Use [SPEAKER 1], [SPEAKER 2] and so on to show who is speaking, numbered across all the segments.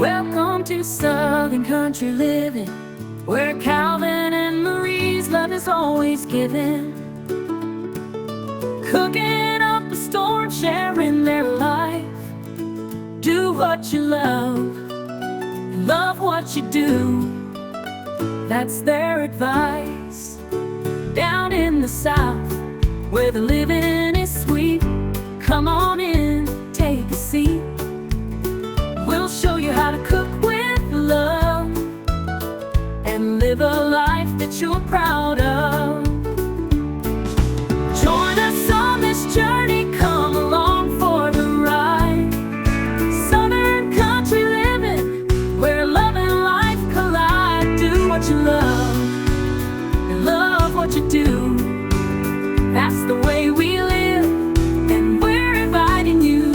[SPEAKER 1] Welcome to Southern Country Living, where Calvin and Marie's love is always given. Cooking up a storm, sharing their life. Do what you love what you do. That's their advice. Down in the South, where the living is sweet, come on in, take a seat. We'll show you how to cook with love and live a life that you're proud of. Join us on this journey, come along for the ride. Southern Country Living, where love and life collide. Do what you love and love what you do. That's the way we live, and we're inviting you.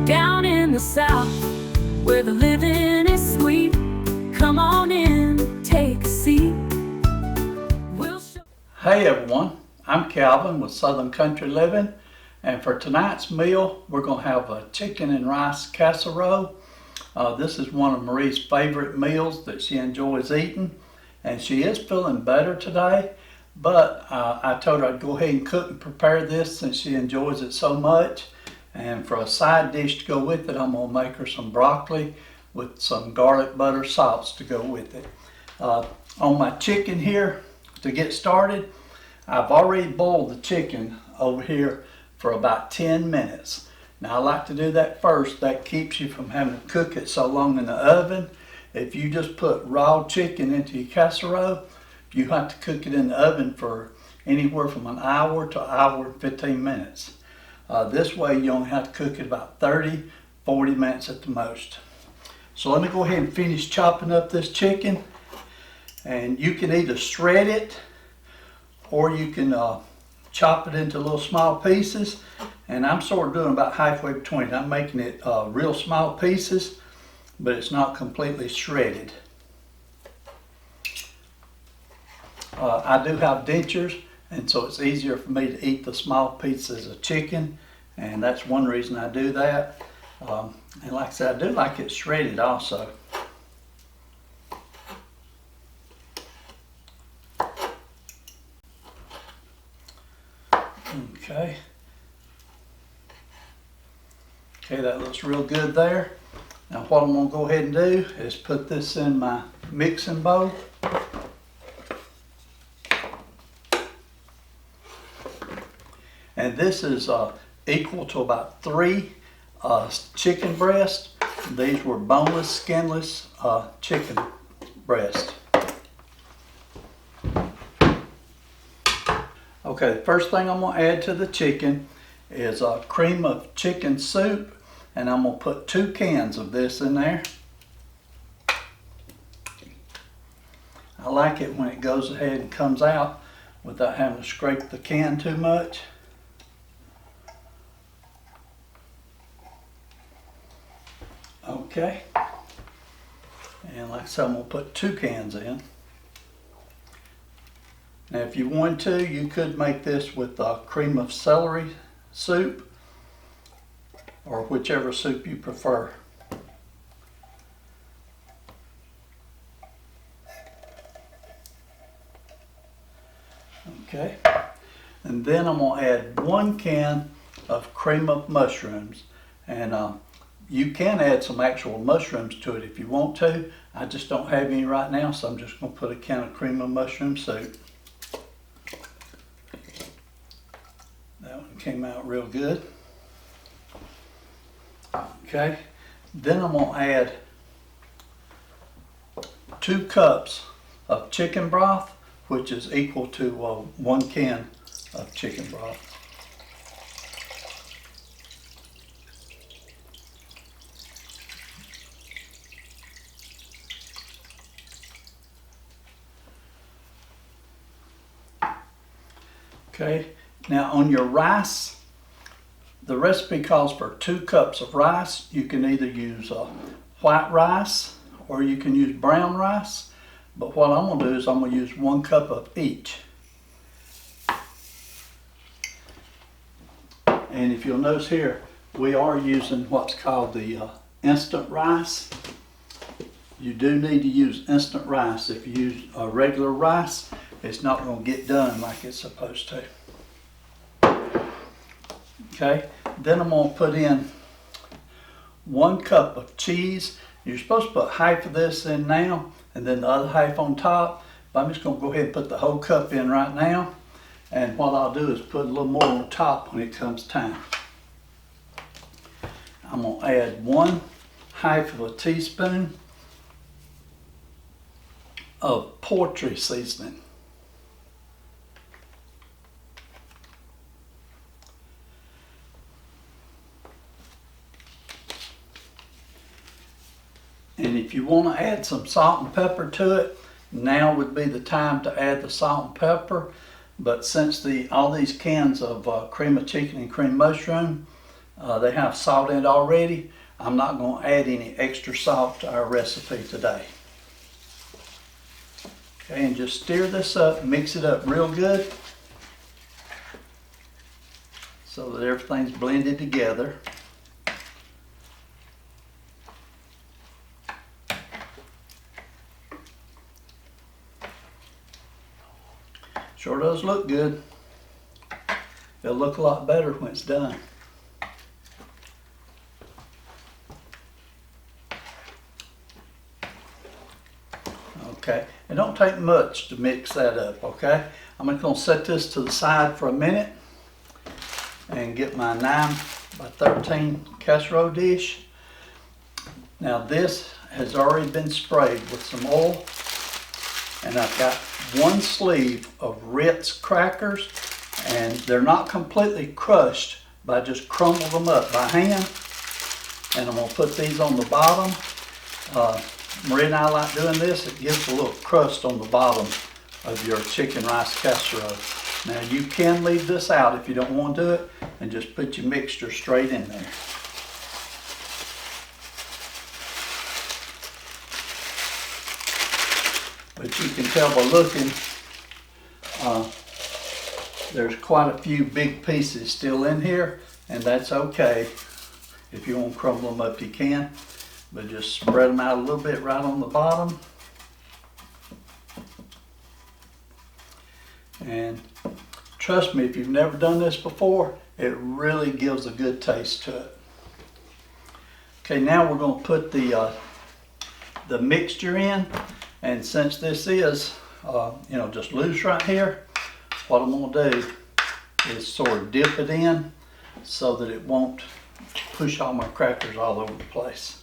[SPEAKER 1] Down in the South, where the living is sweet, come on in, take a seat. We'll show.
[SPEAKER 2] Hey everyone, I'm Calvin with Southern Country Living, and for tonight's meal we're going to have a chicken and rice casserole. This is one of Marie's favorite meals that she enjoys eating, and she is feeling better today, but I told her I'd go ahead and cook and prepare this since she enjoys it so much. And for a side dish to go with it, I'm going to make her some broccoli with some garlic butter sauce to go with it. On my chicken here, to get started, I've already boiled the chicken over here for about 10 minutes. Now I like to do that first. That keeps you from having to cook it so long in the oven. If you just put raw chicken into your casserole, you have to cook it in the oven for anywhere from an hour to an hour and 15 minutes. This way you only have to cook it about 30-40 minutes at the most. So let me go ahead and finish chopping up this chicken. And you can either shred it or you can chop it into little small pieces. And I'm sort of doing about halfway between. I'm making it real small pieces, but it's not completely shredded. I do have dentures, and so it's easier for me to eat the small pieces of chicken, and that's one reason I do that. And like I said, I do like it shredded also. Okay. Okay, that looks real good there. Now what I'm going to go ahead and do is put this in my mixing bowl. And this is equal to about 3 chicken breasts. These were boneless, skinless chicken breasts. Okay, the first thing I'm going to add to the chicken is a cream of chicken soup, and I'm going to put 2 cans of this in there. I like it when it goes ahead and comes out without having to scrape the can too much. Okay, and like I said, I'm going to put 2 cans in. Now if you want to, you could make this with cream of celery soup, or whichever soup you prefer. Okay, and then I'm going to add 1 can of cream of mushrooms, and you can add some actual mushrooms to it if you want to. I just don't have any right now, so I'm just going to put a can of cream of mushroom soup. That one came out real good. Okay, then I'm going to add 2 cups of chicken broth, which is equal to 1 can of chicken broth. Okay, now on your rice, the recipe calls for 2 cups of rice. You can either use white rice or you can use brown rice. But what I'm going to do is I'm going to use 1 cup of each. And if you'll notice here, we are using what's called the instant rice. You do need to use instant rice. If you use regular rice, it's not going to get done like it's supposed to. Okay, then I'm going to put in 1 cup of cheese. You're supposed to put half of this in now and then the other half on top. But I'm just going to go ahead and put the whole cup in right now. And what I'll do is put a little more on top when it comes time. I'm going to add 1/2 of a teaspoon of poultry seasoning. And if you want to add some salt and pepper to it, now would be the time to add the salt and pepper. But since all these cans of cream of chicken and cream mushroom, they have salt in it already, I'm not going to add any extra salt to our recipe today. Okay, and just stir this up, mix it up real good so that everything's blended together. Sure does look good. It'll look a lot better when it's done. Okay, it don't take much to mix that up, okay? I'm just gonna set this to the side for a minute and get my 9x13 casserole dish. Now this has already been sprayed with some oil, and I've got 1 sleeve of Ritz crackers, and they're not completely crushed, but I just crumbled them up by hand. And I'm gonna put these on the bottom. Marie and I like doing this. It gives a little crust on the bottom of your chicken rice casserole. Now you can leave this out if you don't want to do it, and just put your mixture straight in there. But you can tell by looking, there's quite a few big pieces still in here, and that's okay. If you want to crumble them up, you can, but just spread them out a little bit right on the bottom. And trust me, if you've never done this before, it really gives a good taste to it. Okay, now we're going to put the mixture in. And since this is, just loose right here, what I'm going to do is sort of dip it in so that it won't push all my crackers all over the place.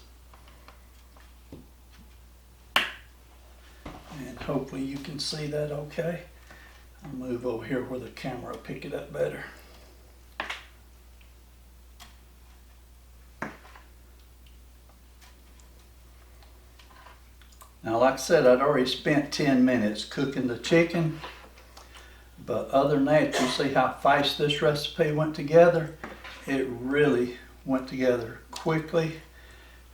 [SPEAKER 2] And hopefully you can see that okay. I'll move over here where the camera will pick it up better. Now, like I said, I'd already spent 10 minutes cooking the chicken, but other than that, you see how fast this recipe went together? It really went together quickly,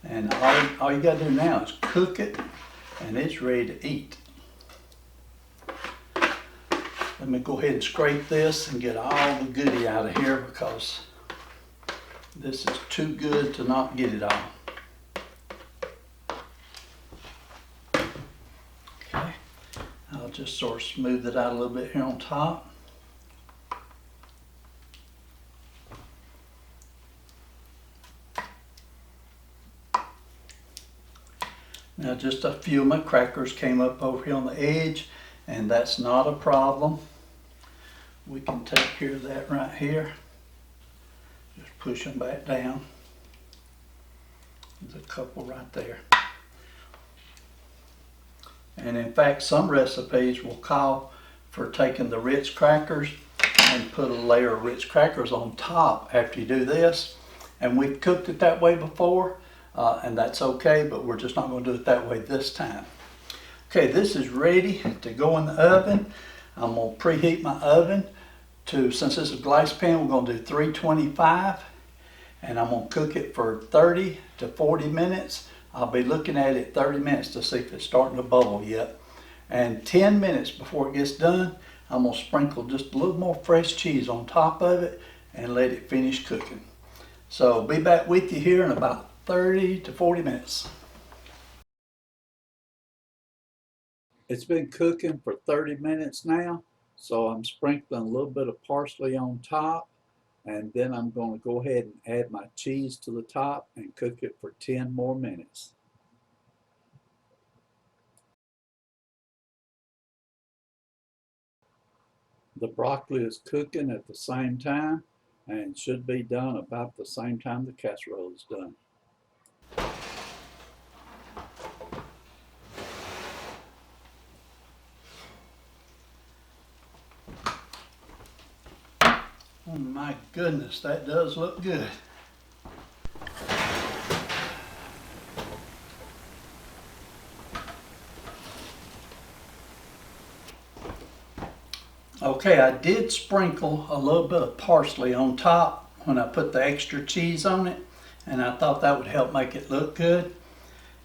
[SPEAKER 2] and all you gotta do now is cook it, and it's ready to eat. Let me go ahead and scrape this and get all the goodie out of here, because this is too good to not get it all. I'll just sort of smooth it out a little bit here on top. Now just a few of my crackers came up over here on the edge, and that's not a problem. We can take care of that right here. Just push them back down. There's a couple right there. And in fact, some recipes will call for taking the Ritz crackers and put a layer of Ritz crackers on top after you do this. And we've cooked it that way before, and that's okay, but we're just not going to do it that way this time. Okay, this is ready to go in the oven. I'm going to preheat my oven to, since this is a glass pan, we're going to do 325. And I'm going to cook it for 30 to 40 minutes I'll be looking at it 30 minutes to see if it's starting to bubble yet. And 10 minutes before it gets done, I'm gonna sprinkle just a little more fresh cheese on top of it and let it finish cooking. So I'll be back with you here in about 30 to 40 minutes. It's been cooking for 30 minutes now, so I'm sprinkling a little bit of parsley on top, and then I'm going to go ahead and add my cheese to the top and cook it for 10 more minutes. The broccoli is cooking at the same time and should be done about the same time the casserole is done. Oh my goodness, that does look good. Okay, I did sprinkle a little bit of parsley on top when I put the extra cheese on it, and I thought that would help make it look good.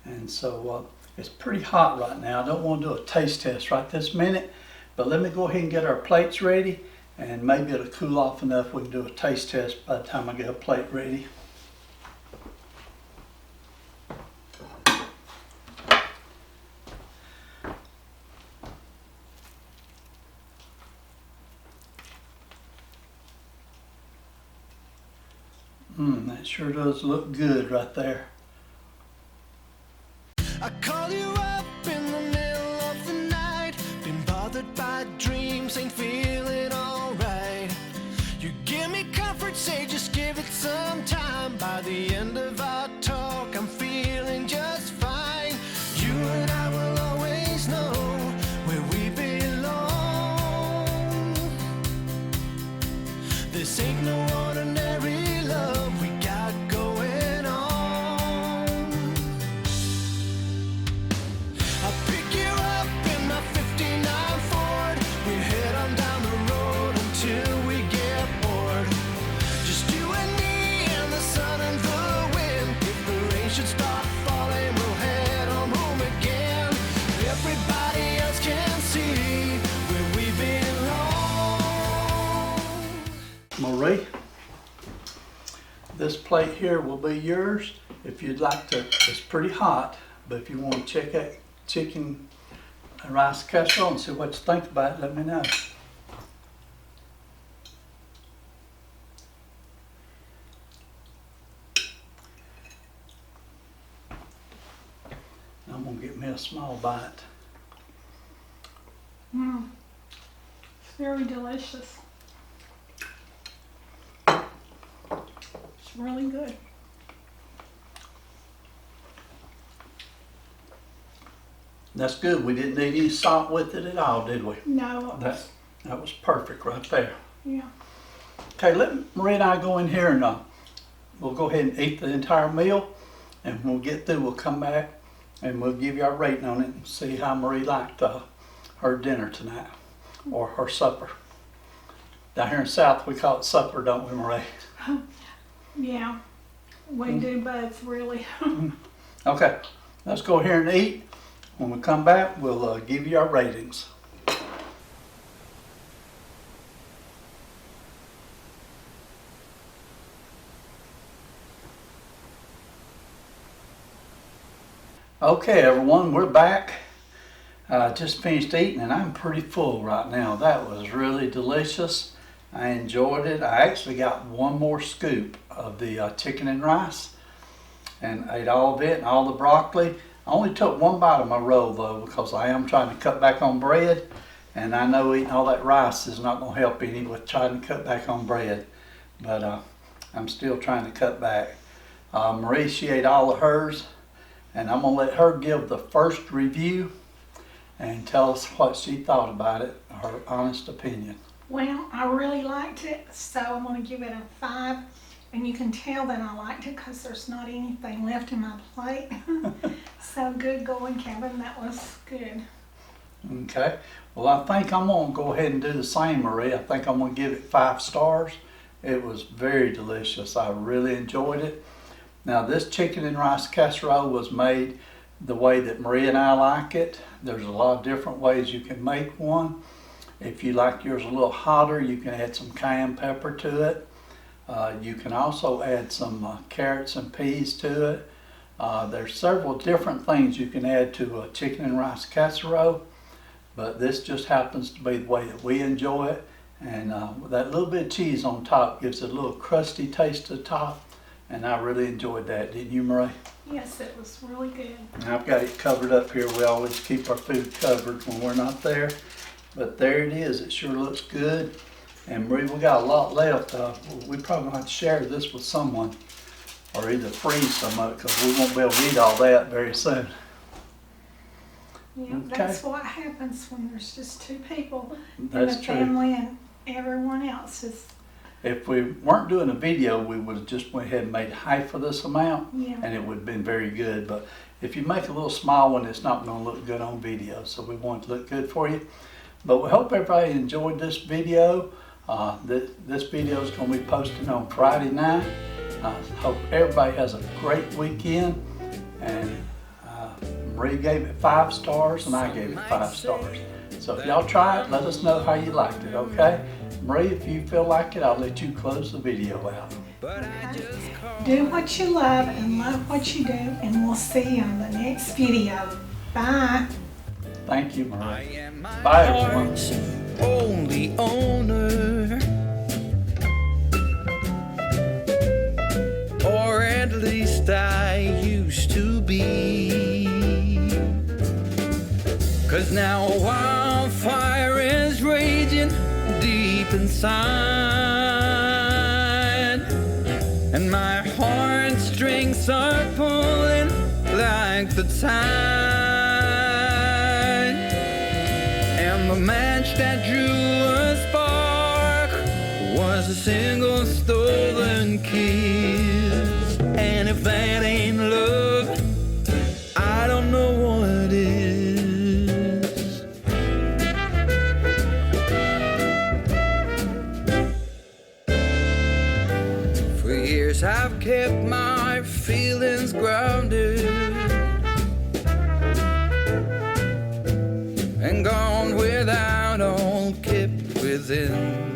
[SPEAKER 2] And so it's pretty hot right now. I don't want to do a taste test right this minute, but let me go ahead and get our plates ready, and maybe it'll cool off enough we can do a taste test by the time I get a plate ready. That sure does look good right there.
[SPEAKER 3] I call you up in the middle of the night, been bothered by dreams, ain't feeling alright. You give me comfort, say just give it some time. By the end of our talk, I'm feeling just fine. You and I will always know where we belong. This ain't no ordinary love we got going on. I'll pick you up in my 59 Ford. We head on down the road until we get bored. Just you and me and the sun and the wind. If the rain should start falling, we'll head on home again. Everybody else can see where we belong.
[SPEAKER 2] Marie, this plate here will be yours. If you'd like to, it's pretty hot, but if you want to check out chicken and rice casserole and see what you think about it, let me know. I'm gonna get me a small bite.
[SPEAKER 1] It's very delicious. It's really good.
[SPEAKER 2] That's good. We didn't need any salt with it at all, did we?
[SPEAKER 1] No,
[SPEAKER 2] That was perfect right there.
[SPEAKER 1] yeah.
[SPEAKER 2] Okay, let Marie and I go in here and we'll go ahead and eat the entire meal, and when we get through, we'll come back and we'll give you our rating on it and see how Marie liked her dinner tonight, or her supper. Down here in the South, we call it supper, don't we, Marie?
[SPEAKER 1] Yeah, we do both, really.
[SPEAKER 2] Okay, let's go here and eat. When we come back, we'll give you our ratings. Okay, everyone, we're back. Just finished eating, and I'm pretty full right now. That was really delicious. I enjoyed it. I actually got one more scoop of the chicken and rice and ate all of it and all the broccoli. I only took one bite of my roll though, because I am trying to cut back on bread, and I know eating all that rice is not going to help any with trying to cut back on bread, but I'm still trying to cut back. Marie, she ate all of hers, and I'm going to let her give the first review and tell us what she thought about it, her honest opinion.
[SPEAKER 4] Well, I really liked it, so I'm going to give it a 5. And you can tell that I liked it because there's not anything left in my plate. So good going, Kevin. That was good.
[SPEAKER 2] Okay. Well, I think I'm going to go ahead and do the same, Marie. I think I'm going to give it 5 stars. It was very delicious. I really enjoyed it. Now this chicken and rice casserole was made the way that Marie and I like it. There's a lot of different ways you can make one. If you like yours a little hotter, you can add some cayenne pepper to it. You can also add some carrots and peas to it. There's several different things you can add to a chicken and rice casserole, but this just happens to be the way that we enjoy it. And with that little bit of cheese on top gives it a little crusty taste to the top, and I really enjoyed that. Didn't you, Marie?
[SPEAKER 4] Yes, it was really good.
[SPEAKER 2] And I've got it covered up here. We always keep our food covered when we're not there, but there it is. It sure looks good. And Marie, we got a lot left. We probably gonna have to share this with someone, or either freeze some of it, because we won't be able to eat all that very soon.
[SPEAKER 4] Yeah,
[SPEAKER 2] Okay.
[SPEAKER 4] that's what happens when there's just two people in the
[SPEAKER 2] That's true.
[SPEAKER 4] family and everyone else is,
[SPEAKER 2] If we weren't doing a video, we would have just went ahead and made half of this amount,
[SPEAKER 4] yeah.
[SPEAKER 2] and it would have been very good. But if you make a little small one, it's not going to look good on video, so we want it to look good for you. But we hope everybody enjoyed this video. This video is going to be posted on Friday night. I hope everybody has a great weekend. And Marie gave it 5 stars, and I gave it 5 stars. So if y'all try it, let us know how you liked it, okay? Marie, if you feel like it, I'll let you close the video out.
[SPEAKER 4] Do what you love and love what you do, and we'll see you on the next video. Bye.
[SPEAKER 2] Thank you, Marie. Bye, everyone.
[SPEAKER 3] Heart's only owner, or at least I used to be. 'Cause now a wildfire is raging deep inside, and my heartstrings are pulling like the tide. And the match that drew a spark was a single stolen kiss. And if that ain't love, I don't know what is. For years I've kept my feelings grounded and gone without all kept within.